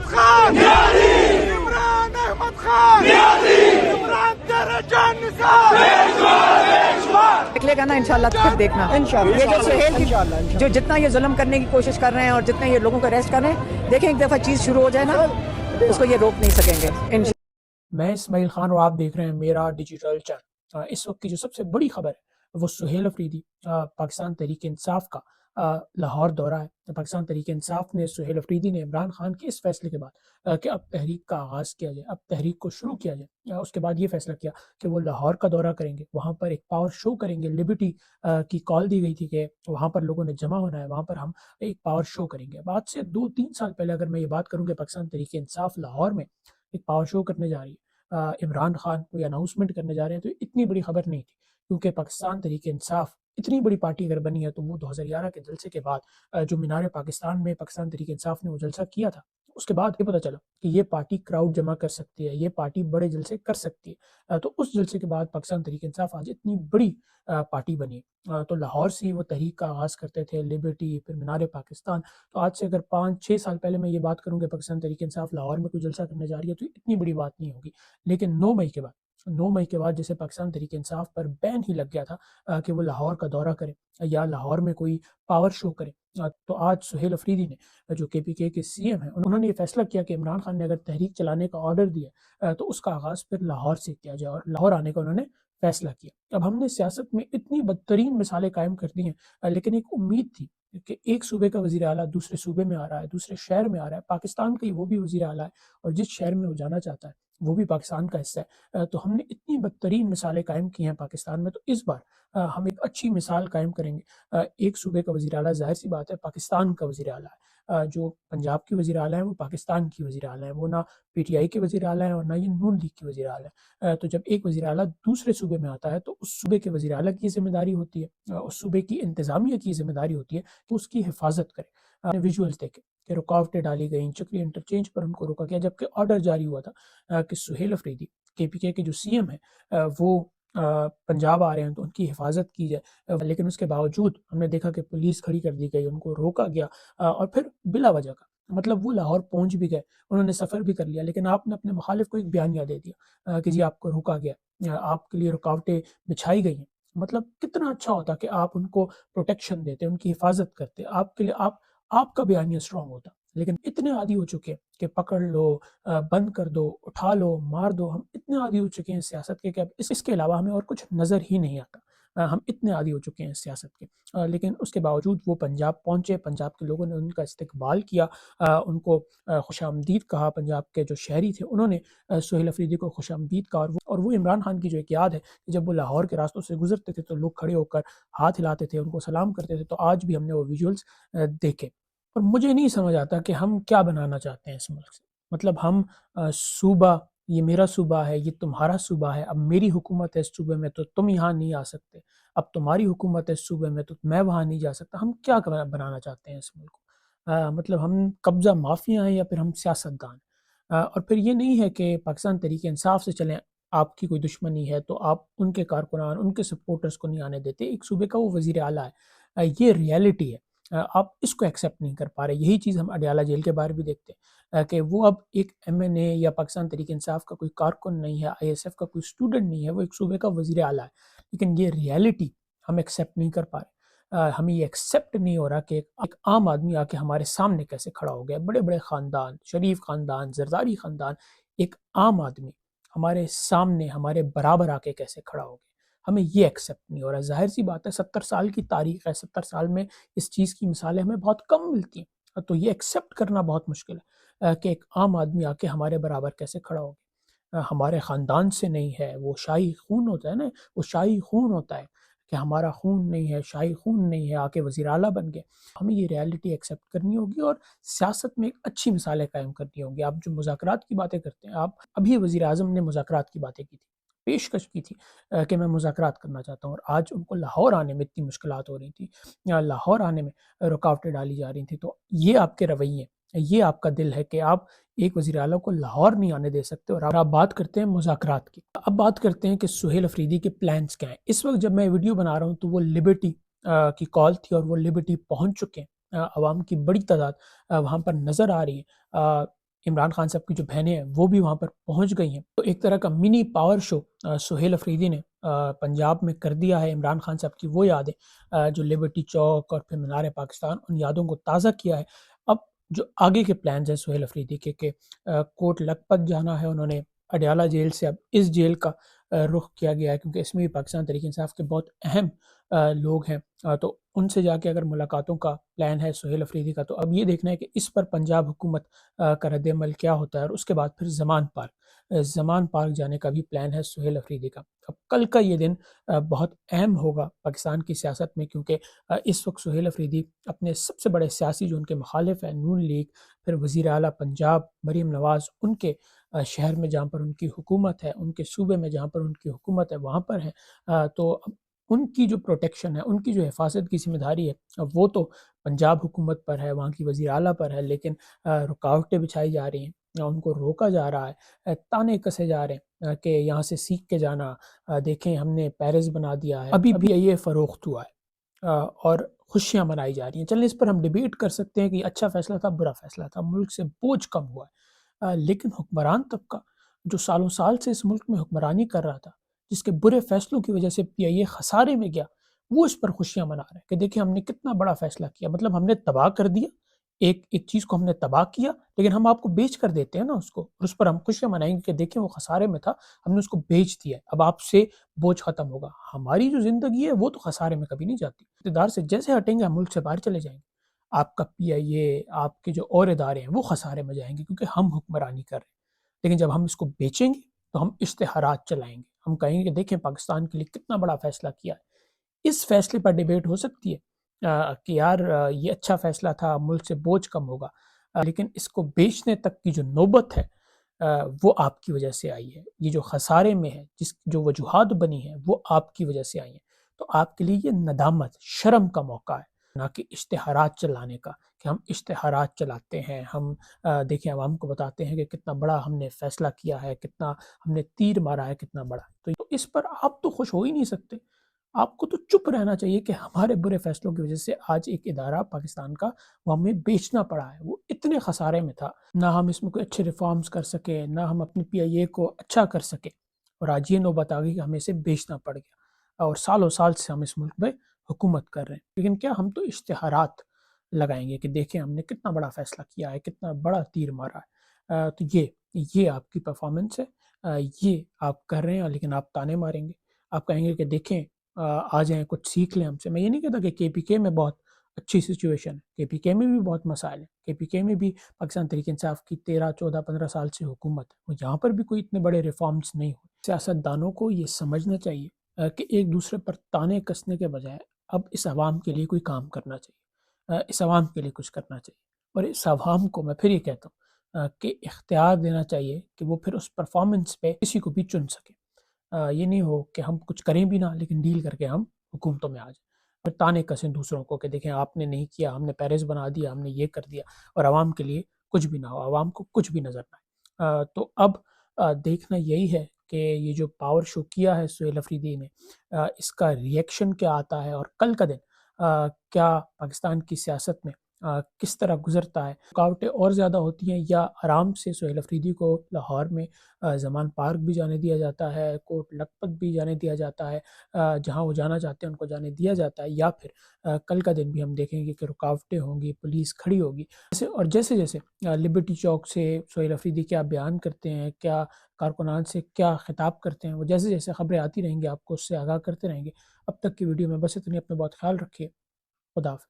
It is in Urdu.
احمد خان عمران احمد خان عمران تیرے جان نثار نکلے گا نا انشاءاللہ تو پھر دیکھنا یہ جو سہیل کی جو جتنا یہ ظلم کرنے کی کوشش کر رہے ہیں اور جتنا یہ لوگوں کو اریسٹ کر رہے ہیں، دیکھیں ایک دفعہ چیز شروع ہو جائے نا اس کو یہ روک نہیں سکیں گے میں اسماعیل خان اور آپ دیکھ رہے ہیں میرا ڈیجیٹل چینل۔ اس وقت کی جو سب سے بڑی خبر ہے وہ سہیل افریدی پاکستان تحریک انصاف کا لاہور دورہ ہے۔ پاکستان تحریک انصاف نے سہیل افریدی نے عمران خان کے اس فیصلے کے بعد کہ اب تحریک کا آغاز کیا جائے، اب تحریک کو شروع کیا جائے، اس کے بعد یہ فیصلہ کیا کہ وہ لاہور کا دورہ کریں گے، وہاں پر ایک پاور شو کریں گے۔ لبرٹی کی کال دی گئی تھی کہ وہاں پر لوگوں نے جمع ہونا ہے، وہاں پر ہم ایک پاور شو کریں گے۔ بعد سے 2-3 سال پہلے اگر میں یہ بات کروں کہ پاکستان تحریک انصاف لاہور میں ایک پاور شو کرنے جا رہی ہے، عمران خان کوئی اناؤنسمنٹ کرنے جا رہے ہیں، تو اتنی بڑی خبر نہیں تھی، کیونکہ پاکستان تحریک انصاف اتنی بڑی پارٹی اگر بنی ہے تو وہ 2011 کے جلسے کے بعد جو مینار پاکستان میں پاکستان تحریک انصاف نے وہ جلسہ کیا تھا، اس کے بعد یہ پتہ چلا کہ یہ پارٹی کراؤڈ جمع کر سکتی ہے، یہ پارٹی بڑے جلسے کر سکتی ہے۔ تو اس جلسے کے بعد پاکستان تحریک انصاف آج اتنی بڑی پارٹی بنی۔ تو لاہور سے ہی وہ تحریک کا آغاز کرتے تھے، لبرٹی، پھر مینار پاکستان۔ تو آج سے اگر 5-6 سال پہلے میں یہ بات کروں کہ پاکستان تحریک انصاف لاہور میں کوئی جلسہ کرنے جا رہی ہے تو اتنی بڑی بات نہیں ہوگی، لیکن 9 مئی کے بعد جیسے پاکستان تحریک انصاف پر بین ہی لگ گیا تھا کہ وہ لاہور کا دورہ کرے یا لاہور میں کوئی پاور شو کرے، تو آج سہیل افریدی نے جو KPK کے CM ہیں انہوں نے یہ فیصلہ کیا کہ عمران خان نے اگر تحریک چلانے کا آرڈر دیا تو اس کا آغاز پھر لاہور سے کیا جائے، اور لاہور آنے کا انہوں نے فیصلہ کیا۔ اب ہم نے سیاست میں اتنی بدترین مثالیں قائم کر دی ہیں، لیکن ایک امید تھی کہ ایک صوبے کا وزیر اعلیٰ دوسرے صوبے میں آ رہا ہے، دوسرے شہر میں آ رہا ہے، پاکستان کا ہی وہ بھی وزیر اعلیٰ ہے، اور جس شہر میں وہ جانا چاہتا ہے وہ بھی پاکستان کا حصہ ہے۔ تو ہم نے اتنی بدترین مثالیں قائم کی ہیں پاکستان میں، تو اس بار ہم ایک اچھی مثال قائم کریں گے۔ ایک صوبے کا وزیر اعلیٰ، ظاہر سی بات ہے پاکستان کا وزیر اعلیٰ ہے، جو پنجاب کی وزیر اعلیٰ ہیں وہ پاکستان کی وزیر اعلیٰ ہیں، وہ نہ PTI کے وزیر اعلیٰ ہیں اور نہ یہ نون لیگ کی وزیر اعلیٰ ہیں۔ تو جب ایک وزیر اعلیٰ دوسرے صوبے میں آتا ہے تو اس صوبے کے وزیر اعلیٰ کی ذمہ داری ہوتی ہے، اس صوبے کی انتظامیہ کی ذمہ داری ہوتی ہے کہ اس کی حفاظت کرے۔ ویژولز دیکھیں کہ رکاوٹیں ڈالی گئیں، چکری انٹرچینج پر ان کو روکا گیا، جبکہ آرڈر جاری ہوا تھا کہ سہیل افریدی KPK کے جو CM ہیں وہ پنجاب آ رہے ہیں تو ان کی حفاظت کی جائے، لیکن اس کے باوجود ہم نے دیکھا کہ پولیس کھڑی کر دی گئی، ان کو روکا گیا، اور پھر بلا وجہ کا مطلب وہ لاہور پہنچ بھی گئے، انہوں نے سفر بھی کر لیا، لیکن آپ نے اپنے مخالف کو ایک بیانیہ دے دیا کہ جی آپ کو روکا گیا، آپ کے لیے رکاوٹیں بچھائی گئی ہیں۔ مطلب کتنا اچھا ہوتا کہ آپ ان کو پروٹیکشن دیتے، ان کی حفاظت کرتے، آپ کے لیے آپ کا بیانیہ اسٹرانگ ہوتا، لیکن اتنے عادی ہو چکے کہ پکڑ لو، بند کر دو، اٹھا لو، مار دو، ہم اتنے عادی ہو چکے ہیں سیاست کے کہ اب اس کے علاوہ ہمیں اور کچھ نظر ہی نہیں آتا۔ ہم اتنے عادی ہو چکے ہیں سیاست کے، لیکن اس کے باوجود وہ پنجاب پہنچے، پنجاب کے لوگوں نے ان کا استقبال کیا، ان کو خوش آمدید کہا، پنجاب کے جو شہری تھے انہوں نے سہیل افریدی کو خوش آمدید کہا، اور وہ عمران خان کی جو ایک یاد ہے کہ جب وہ لاہور کے راستوں سے گزرتے تھے تو لوگ کھڑے ہو کر ہاتھ ہلاتے تھے، ان کو سلام کرتے تھے۔ تو آج بھی ہم نے وہ ویژولز دیکھے، اور مجھے نہیں سمجھ آتا کہ ہم کیا بنانا چاہتے ہیں اس ملک سے۔ مطلب ہم صوبہ، یہ میرا صوبہ ہے، یہ تمہارا صوبہ ہے، اب میری حکومت ہے اس صوبے میں تو تم یہاں نہیں آ سکتے، اب تمہاری حکومت ہے اس صوبے میں تو میں وہاں نہیں جا سکتا۔ ہم کیا بنانا چاہتے ہیں اس ملک کو؟ مطلب ہم قبضہ مافیا ہیں یا پھر ہم سیاستدان؟ اور پھر یہ نہیں ہے کہ پاکستان تحریک انصاف سے چلیں، آپ کی کوئی دشمنی ہے تو آپ ان کے کارکنان، ان کے سپورٹرز کو نہیں آنے دیتے، ایک صوبے کا وہ وزیر اعلیٰ ہے، یہ ریئلٹی ہے۔ آپ اس کو ایکسیپٹ نہیں کر پا رہے۔ یہی چیز ہم اڈیالہ جیل کے باہر بھی دیکھتے ہیں کہ وہ اب ایک MNA یا پاکستان تحریک انصاف کا کوئی کارکن نہیں ہے، ISF کا کوئی اسٹوڈنٹ نہیں ہے، وہ ایک صوبے کا وزیر اعلیٰ ہے، لیکن یہ ریئلٹی ہم ایکسیپٹ نہیں کر پا رہے۔ ہمیں یہ ایکسیپٹ نہیں ہو رہا کہ ایک عام آدمی آ کے ہمارے سامنے کیسے کھڑا ہو گیا، بڑے بڑے خاندان، شریف خاندان، زرداری خاندان، ایک عام آدمی ہمارے سامنے ہمارے برابر آ کے کیسے کھڑا ہو گیا، ہمیں یہ ایکسیپٹ نہیں ہو رہا۔ ظاہر سی بات ہے 70 سال کی تاریخ ہے، 70 سال میں اس چیز کی مثالیں ہمیں بہت کم ملتی ہیں، تو یہ ایکسیپٹ کرنا بہت مشکل ہے کہ ایک عام آدمی آ کے ہمارے برابر کیسے کھڑا ہو گیا۔ ہمارے خاندان سے نہیں ہے، وہ شاہی خون ہوتا ہے نا، وہ شاہی خون ہوتا ہے کہ ہمارا خون نہیں ہے، شاہی خون نہیں ہے، آ کے وزیر اعلیٰ بن گئے۔ ہمیں یہ ریالٹی ایکسیپٹ کرنی ہوگی اور سیاست میں ایک اچھی مثالیں قائم کرنی ہوگی۔ آپ جو مذاکرات کی باتیں کرتے ہیں، آپ ابھی وزیر اعظم نے مذاکرات کی باتیں کی تھی، پیشکش کی تھی کہ میں مذاکرات کرنا چاہتا ہوں، اور آج ان کو لاہور آنے میں اتنی مشکلات ہو رہی تھی، لاہور آنے میں رکاوٹیں ڈالی جا رہی تھیں۔ تو یہ آپ کے رویے، یہ آپ کا دل ہے کہ آپ ایک وزیر اعلیٰ کو لاہور نہیں آنے دے سکتے، اور آپ بات کرتے ہیں مذاکرات کی۔ اب بات کرتے ہیں کہ سہیل افریدی کے پلانز کیا ہیں۔ اس وقت جب میں ویڈیو بنا رہا ہوں تو وہ لبرٹی کی کال تھی، اور وہ لبرٹی پہنچ چکے ہیں، عوام کی بڑی تعداد وہاں پر نظر آ رہی ہے۔ عمران خان صاحب کی جو بہنیں ہیں وہ بھی وہاں پر پہنچ گئی ہیں. تو ایک طرح کا منی پاور شو سہیل افریدی نے پنجاب میں کر دیا ہے. عمران خان صاحب کی وہ یادیں جو لبرٹی چوک اور پھر مینار پاکستان، ان یادوں کو تازہ کیا ہے. اب جو آگے کے پلانز ہیں سہیل افریدی کے کہ کوٹ لکھپت جانا ہے، انہوں نے اڈیالہ جیل سے اب اس جیل کا رخ کیا گیا ہے، کیونکہ اس میں بھی پاکستان تحریک انصاف کے بہت اہم لوگ ہیں. تو ان سے جا کے اگر ملاقاتوں کا پلان ہے سہیل افریدی کا، تو اب یہ دیکھنا ہے کہ اس پر پنجاب حکومت کا رد عمل کیا ہوتا ہے. اور اس کے بعد پھر زمان پارک جانے کا بھی پلان ہے سہیل افریدی کا. اب کل کا یہ دن بہت اہم ہوگا پاکستان کی سیاست میں، کیونکہ اس وقت سہیل افریدی اپنے سب سے بڑے سیاسی جو ان کے مخالف ہیں نون لیگ، پھر وزیر اعلیٰ پنجاب مریم نواز، ان کے شہر میں جہاں پر ان کی حکومت ہے، ان کے صوبے میں جہاں پر ان کی حکومت ہے وہاں پر ہیں. تو اب ان کی جو پروٹیکشن ہے، ان کی جو حفاظت کی ذمہ داری ہے، وہ تو پنجاب حکومت پر ہے، وہاں کی وزیر اعلیٰ پر ہے. لیکن رکاوٹیں بچھائی جا رہی ہیں، ان کو روکا جا رہا ہے، تانے کسے جا رہے ہیں کہ یہاں سے سیکھ کے جانا، دیکھیں ہم نے پیرس بنا دیا ہے. ابھی یہ فروخت ہوا ہے اور خوشیاں منائی جا رہی ہیں. چلیں اس پر ہم ڈیبیٹ کر سکتے ہیں کہ اچھا فیصلہ تھا، برا فیصلہ تھا، ملک سے بوجھ کم ہوا ہے. لیکن حکمران طبقہ جو سالوں سال سے اس ملک میں حکمرانی کر رہا تھا، جس کے برے فیصلوں کی وجہ سے پی آئی اے خسارے میں گیا، وہ اس پر خوشیاں منا رہے ہیں کہ دیکھیں ہم نے کتنا بڑا فیصلہ کیا. مطلب ہم نے تباہ کر دیا، ایک چیز کو ہم نے تباہ کیا، لیکن ہم آپ کو بیچ کر دیتے ہیں نا اس کو، اور اس پر ہم خوشیاں منائیں گے کہ دیکھیں وہ خسارے میں تھا، ہم نے اس کو بیچ دیا، اب آپ سے بوجھ ختم ہوگا. ہماری جو زندگی ہے وہ تو خسارے میں کبھی نہیں جاتی. اقتدار سے جیسے ہٹیں گے ہم ملک سے باہر چلے جائیں گے، آپ کا پی آئی اے، آپ کے جو اور ادارے ہیں وہ خسارے میں جائیں گے، کیونکہ ہم حکمرانی کر رہے ہیں. لیکن جب ہم اس کو بیچیں گے تو ہم اشتہارات چلائیں گے، ہم کہیں گے کہ دیکھیں پاکستان کے لیے کتنا بڑا فیصلہ کیا ہے. اس فیصلے پر ڈیبیٹ ہو سکتی ہے کہ یار یہ اچھا فیصلہ تھا، ملک سے بوجھ کم ہوگا. لیکن اس کو بیچنے تک کی جو نوبت ہے وہ آپ کی وجہ سے آئی ہے. یہ جو خسارے میں ہے، جو وجوہات بنی ہیں وہ آپ کی وجہ سے آئی ہیں. تو آپ کے لیے یہ ندامت، شرم کا موقع ہے، نہ کہ اشتہارات چلانے کا، کہ ہم اشتہارات چلاتے ہیں، ہم دیکھیں عوام کو بتاتے ہیں کہ کتنا بڑا ہم نے فیصلہ کیا ہے، کتنا ہم نے تیر مارا ہے، کتنا بڑا. تو اس پر آپ تو خوش ہو ہی نہیں سکتے. آپ کو تو چپ رہنا چاہیے کہ ہمارے برے فیصلوں کی وجہ سے آج ایک ادارہ پاکستان کا وہ ہمیں بیچنا پڑا ہے، وہ اتنے خسارے میں تھا، نہ ہم اس میں کوئی اچھے ریفارمز کر سکے، نہ ہم اپنی پی آئی اے کو اچھا کر سکے، اور آج یہ نوبت آ گئی کہ ہمیں اسے بیچنا پڑ گیا، اور سالوں سال سے ہم اس ملک میں حکومت کر رہے ہیں. لیکن کیا ہم تو اشتہارات لگائیں گے کہ دیکھیں ہم نے کتنا بڑا فیصلہ کیا ہے، کتنا بڑا تیر مارا ہے. تو یہ آپ کی پرفارمنس ہے، یہ آپ کر رہے ہیں، لیکن آپ تانے ماریں گے، آپ کہیں گے کہ دیکھیں آ جائیں کچھ سیکھ لیں ہم سے. میں یہ نہیں کہتا کہ کے پی کے میں بہت اچھی سچویشن ہے، کے پی کے میں بھی بہت مسائل ہیں، کے پی کے میں بھی پاکستان تحریک انصاف کی 13 14 15 سال سے حکومت ہے، یہاں پر بھی کوئی اتنے بڑے ریفارمز نہیں ہوئے. سیاست دانوں کو یہ سمجھنا چاہیے کہ ایک دوسرے پر تانے کسنے کے بجائے اب اس عوام کے لیے کوئی کام کرنا چاہیے، اس عوام کے لیے کچھ کرنا چاہیے. اور اس عوام کو میں پھر یہ کہتا ہوں کہ اختیار دینا چاہیے کہ وہ پھر اس پرفارمنس پہ کسی کو بھی چن سکے. یہ نہیں ہو کہ ہم کچھ کریں بھی نہ، لیکن ڈیل کر کے ہم حکومتوں میں آ جائیں، اور تانے کسیں دوسروں کو کہ دیکھیں آپ نے نہیں کیا، ہم نے پیرس بنا دیا، ہم نے یہ کر دیا، اور عوام کے لیے کچھ بھی نہ ہو، عوام کو کچھ بھی نظر نہ آئے. تو اب دیکھنا یہی ہے کہ یہ جو پاور شو کیا ہے سہیل افریدی نے، اس کا ریئیکشن کیا آتا ہے، اور کل کا دن کیا پاکستان کی سیاست میں کس طرح گزرتا ہے. رکاوٹیں اور زیادہ ہوتی ہیں یا آرام سے سہیل افریدی کو لاہور میں زمان پارک بھی جانے دیا جاتا ہے، کوٹ لکھپت بھی جانے دیا جاتا ہے، جہاں وہ جانا چاہتے ہیں ان کو جانے دیا جاتا ہے، یا پھر کل کا دن بھی ہم دیکھیں گے کہ رکاوٹیں ہوں گی، پولیس کھڑی ہوگی. جیسے لبرٹی چوک سے سہیل افریدی کیا بیان کرتے ہیں، کیا کارکنان سے کیا خطاب کرتے ہیں، وہ جیسے جیسے خبریں آتی رہیں گی آپ کو اس سے آگاہ کرتے رہیں گے. اب تک کی ویڈیو میں بس اتنی. اپنا بہت خیال رکھیے. خدا حافظ.